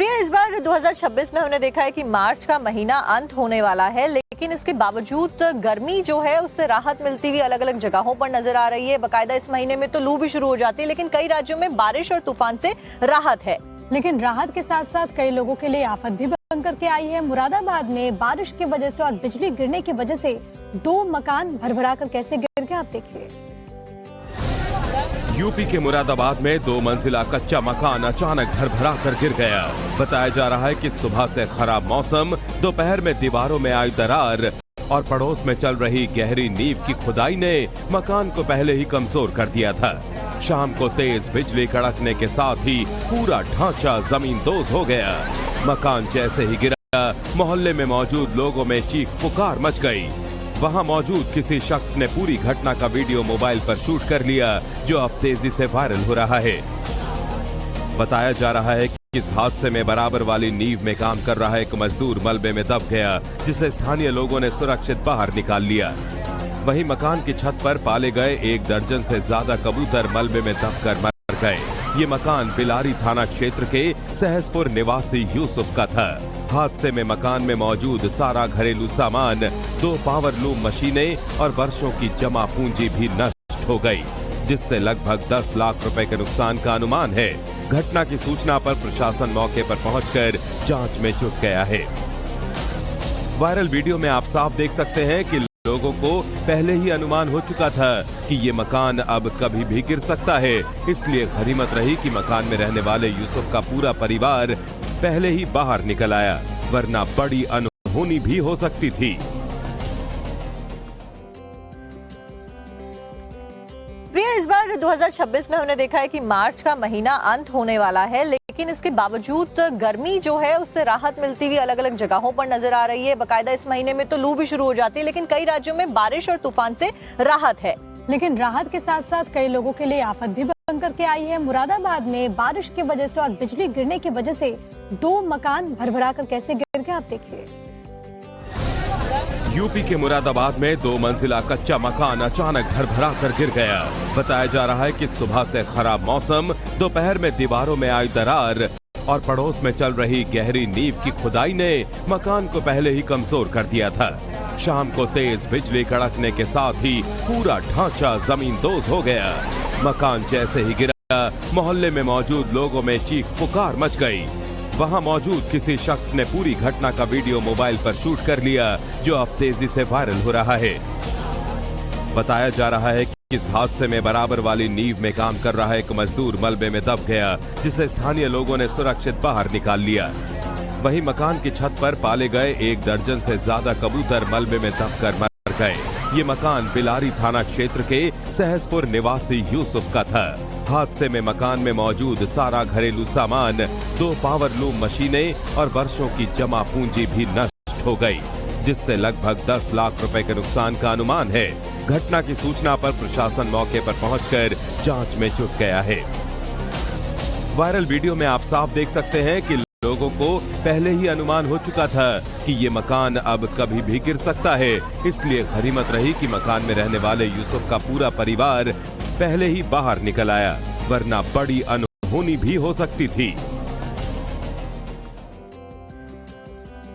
प्रिया, इस बार 2026 में हमने देखा है कि मार्च का महीना अंत होने वाला है, लेकिन इसके बावजूद गर्मी जो है उससे राहत मिलती हुई अलग अलग जगहों पर नजर आ रही है। बाकायदा इस महीने में तो लू भी शुरू हो जाती है, लेकिन कई राज्यों में बारिश और तूफान से राहत है। लेकिन राहत के साथ साथ कई लोगों के लिए आफत भी बन करके आई है। मुरादाबाद में बारिश की वजह से और बिजली गिरने की वजह से 2 मकान भरभरा कर कैसे गिर गए, आप देखिए। यूपी के मुरादाबाद में 2 मंजिला कच्चा मकान अचानक भरभरा कर गिर गया। बताया जा रहा है कि सुबह से खराब मौसम, दोपहर में दीवारों में आई दरार और पड़ोस में चल रही गहरी नींव की खुदाई ने मकान को पहले ही कमजोर कर दिया था। शाम को तेज बिजली कड़कने के साथ ही पूरा ढांचा जमींदोज हो गया। मकान जैसे ही गिरा, मोहल्ले में मौजूद लोगों में चीख पुकार मच गई। वहां मौजूद किसी शख्स ने पूरी घटना का वीडियो मोबाइल पर शूट कर लिया, जो अब तेजी से वायरल हो रहा है। बताया जा रहा है कि इस हादसे में बराबर वाली नींव में काम कर रहा एक मजदूर मलबे में दब गया, जिसे स्थानीय लोगों ने सुरक्षित बाहर निकाल लिया। वहीं मकान की छत पर पाले गए 1 दर्जन से ज्यादा कबूतर मलबे में दबकर मर गए। ये मकान बिलारी थाना क्षेत्र के सहसपुर निवासी यूसुफ का था। हादसे में मकान में मौजूद सारा घरेलू सामान, 2 पावर लूम मशीनें और वर्षों की जमा पूंजी भी नष्ट हो गई, जिससे लगभग 10 लाख रुपए के नुकसान का अनुमान है। घटना की सूचना पर प्रशासन मौके पर पहुंचकर जांच में जुट गया है। वायरल वीडियो में आप साफ देख सकते हैं कि लोगों को पहले ही अनुमान हो चुका था कि ये मकान अब कभी भी गिर सकता है, इसलिए गनीमत रही कि मकान में रहने वाले यूसुफ का पूरा परिवार पहले ही बाहर निकल आया, वरना बड़ी अनहोनी भी हो सकती थी। प्रिया, इस बार 2026 में हमने देखा है कि मार्च का महीना अंत होने वाला है, लेकिन इसके बावजूद गर्मी जो है उससे राहत मिलती हुई अलग अलग जगहों पर नजर आ रही है। बाकायदा इस महीने में तो लू भी शुरू हो जाती है, लेकिन कई राज्यों में बारिश और तूफान से राहत है। लेकिन राहत के साथ साथ कई लोगों के लिए आफत भी बन करके आई है। मुरादाबाद में बारिश की वजह से और बिजली गिरने की वजह से 2 मकान भरभरा कर कैसे गिर गए, आप देखिए। यूपी के मुरादाबाद में 2 मंजिला कच्चा मकान अचानक भरभरा कर गिर गया। बताया जा रहा है कि सुबह से खराब मौसम, दोपहर में दीवारों में आई दरार और पड़ोस में चल रही गहरी नींव की खुदाई ने मकान को पहले ही कमजोर कर दिया था। शाम को तेज बिजली कड़कने के साथ ही पूरा ढांचा जमींदोज हो गया। मकान जैसे ही गिरा, मोहल्ले में मौजूद लोगों में चीख पुकार मच गई। वहां मौजूद किसी शख्स ने पूरी घटना का वीडियो मोबाइल पर शूट कर लिया, जो अब तेजी से वायरल हो रहा है। बताया जा रहा है कि इस हादसे में बराबर वाली नींव में काम कर रहा एक मजदूर मलबे में दब गया, जिसे स्थानीय लोगों ने सुरक्षित बाहर निकाल लिया। वहीं मकान की छत पर पाले गए 1 दर्जन से ज्यादा कबूतर मलबे में दबकर मर गए। ये मकान बिलारी थाना क्षेत्र के सहसपुर निवासी यूसुफ का था। हादसे में मकान में मौजूद सारा घरेलू सामान, 2 पावर लूम मशीनें और वर्षों की जमा पूंजी भी नष्ट हो गई, जिससे लगभग 10 लाख रुपए के नुकसान का अनुमान है। घटना की सूचना पर प्रशासन मौके पर पहुंचकर जांच में जुट गया है। वायरल वीडियो में आप साफ देख सकते हैं कि लोगों को पहले ही अनुमान हो चुका था कि ये मकान अब कभी भी गिर सकता है, इसलिए गनीमत रही कि मकान में रहने वाले यूसुफ का पूरा परिवार पहले ही बाहर निकल आया, वरना बड़ी अनहोनी भी हो सकती थी।